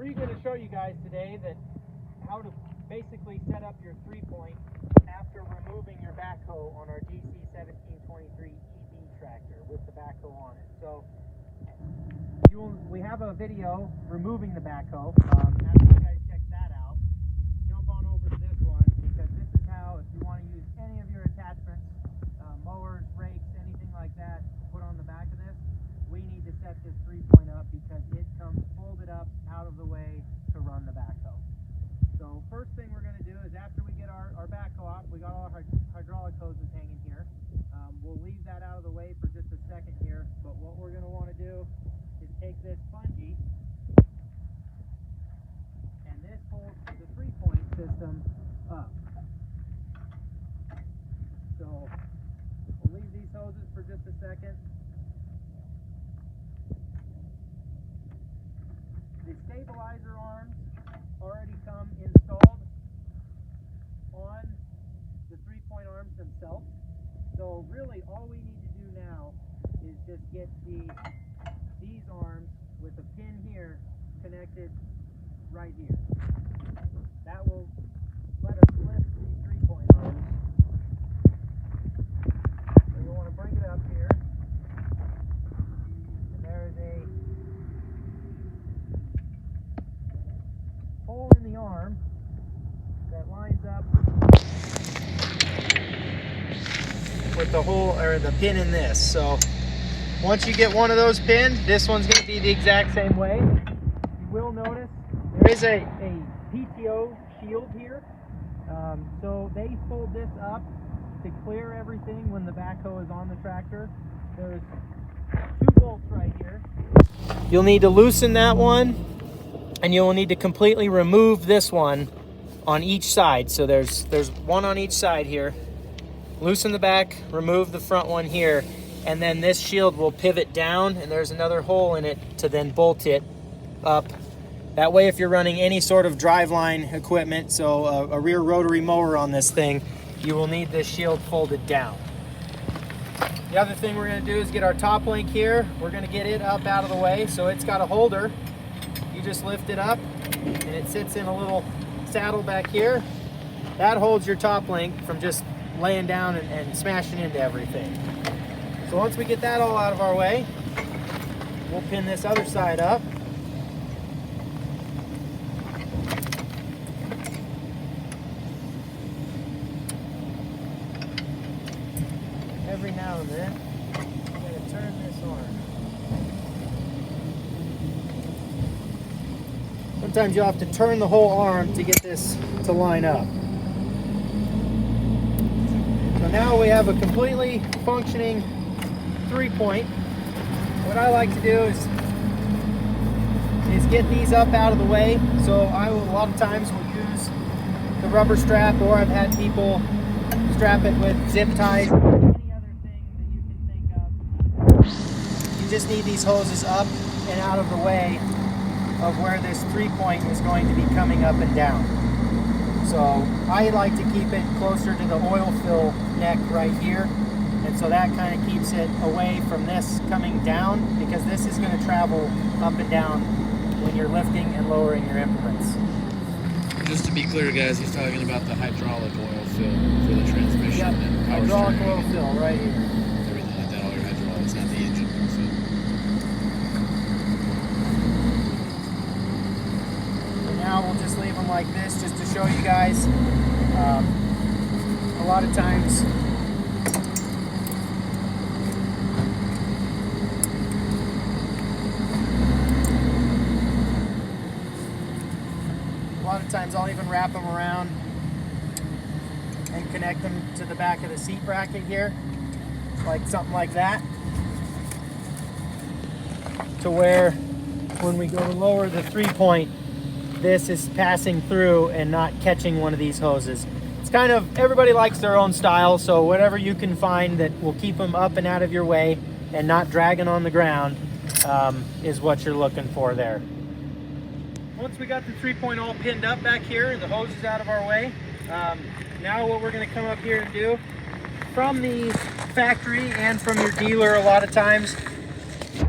We're going to show you guys today that how to basically set up your 3-point after removing your backhoe on our DC 1723 EB tractor with the backhoe on it. So we have a video removing the backhoe. After you guys check that out, jump on over to this one, because this is how, if you want to use any of your attachments, mowers, rakes, anything like that, put on the back of this, we need to set this 3-point up because it comes folded up out of the way to run the backhoe. So first thing we're going to do is, after we get our backhoe off, we got all our hydraulic hoses hanging here. We'll leave that out of the way for just a second here, but what we're going to want to do is take this bungee, and this holds the 3-point system up. So we'll leave these hoses for just a second. The stabilizer arms already come installed on the 3-point arms themselves. So really all we need to do now is just get these arms with a pin here connected right here. That will let us lift these 3-point arms. So you'll want to bring it up here. And there is a hole in the arm that lines up with the hole, or the pin in this. So once you get one of those pinned, this one's going to be the exact same way. You will notice there is a PTO shield here. So they fold this up to clear everything when the backhoe is on the tractor. There's 2 bolts right here. You'll need to loosen that one, and you'll need to completely remove this one on each side. So there's one on each side here. Loosen the back, remove the front one here, and then this shield will pivot down, and there's another hole in it to then bolt it up. That way, if you're running any sort of driveline equipment, so a rear rotary mower on this thing, you will need this shield folded down. The other thing we're going to do is get our top link here. We're going to get it up out of the way. So it's got a holder. You just lift it up, and it sits in a little saddle back here. That holds your top link from just laying down and smashing into everything. So once we get that all out of our way, we'll pin this other side up. Every now and then, I'm going to turn this arm. Sometimes you'll have to turn the whole arm to get this to line up. So now we have a completely functioning 3-point. What I like to do is get these up out of the way. So I will, a lot of times, will use the rubber strap, or I've had people strap it with zip ties. Any other thing that you can think of. You just need these hoses up and out of the way of where this 3-point is going to be coming up and down. So I like to keep it closer to the oil fill neck right here, and so that kind of keeps it away from this coming down, because this is going to travel up and down when you're lifting and lowering your implements. Just to be clear, guys, he's talking about the hydraulic oil fill for the transmission. Yep, And power hydraulic steering. oil fill right here. Everything like that, all your hydraulics, not the engine oil fill. Now we'll just leave them like this, just to show you guys. A lot of times I'll even wrap them around and connect them to the back of the seat bracket here, like something like that, to where when we go to lower the 3-point, this is passing through and not catching one of these hoses. It's kind of, everybody likes their own style, so whatever you can find that will keep them up and out of your way and not dragging on the ground is what you're looking for there. Once we got the 3-point all pinned up back here and the hose is out of our way, now what we're going to come up here and do, from the factory and from your dealer, a lot of times,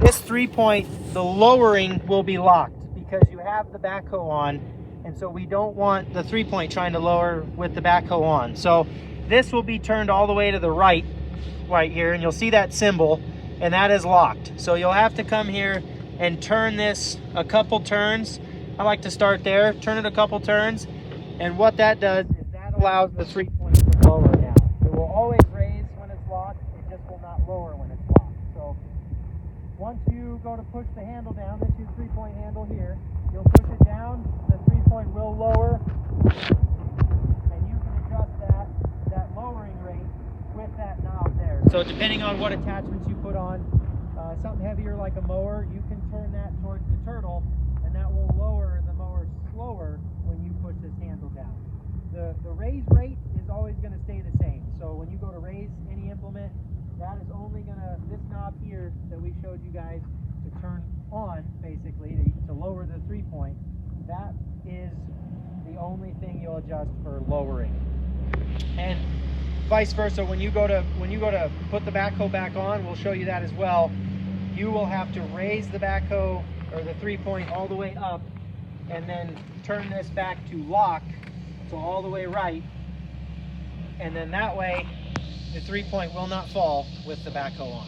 this 3-point, the lowering will be locked, because you have the backhoe on, and so we don't want the 3-point trying to lower with the backhoe on. So this will be turned all the way to the right here, and you'll see that symbol, and that is locked. So you'll have to come here and turn this a couple turns. I like to start there, turn it a couple turns, and what that does is that allows the 3-point to lower down. It will always raise when it's locked, it just will not lower when it's locked. So once you go to push the handle down, this is your 3-point handle here, you'll push it down, the 3-point will lower, and you can adjust that lowering rate with that knob there. So depending on what attachments you put on, something heavier like a mower, you can turn that towards the turtle, and that will lower the mower slower when you push this handle down. The raise rate is always going to stay the same. So when you go to raise any implement, that is only going to, this knob here that we showed you guys to turn on, basically, to lower the 3-point, that is the only thing you'll adjust for lowering. And vice versa, when you go to put the backhoe back on, we'll show you that as well. You will have to raise the backhoe or the 3-point all the way up, and then turn this back to lock, so all the way right, and then that way the 3-point will not fall with the backhoe on.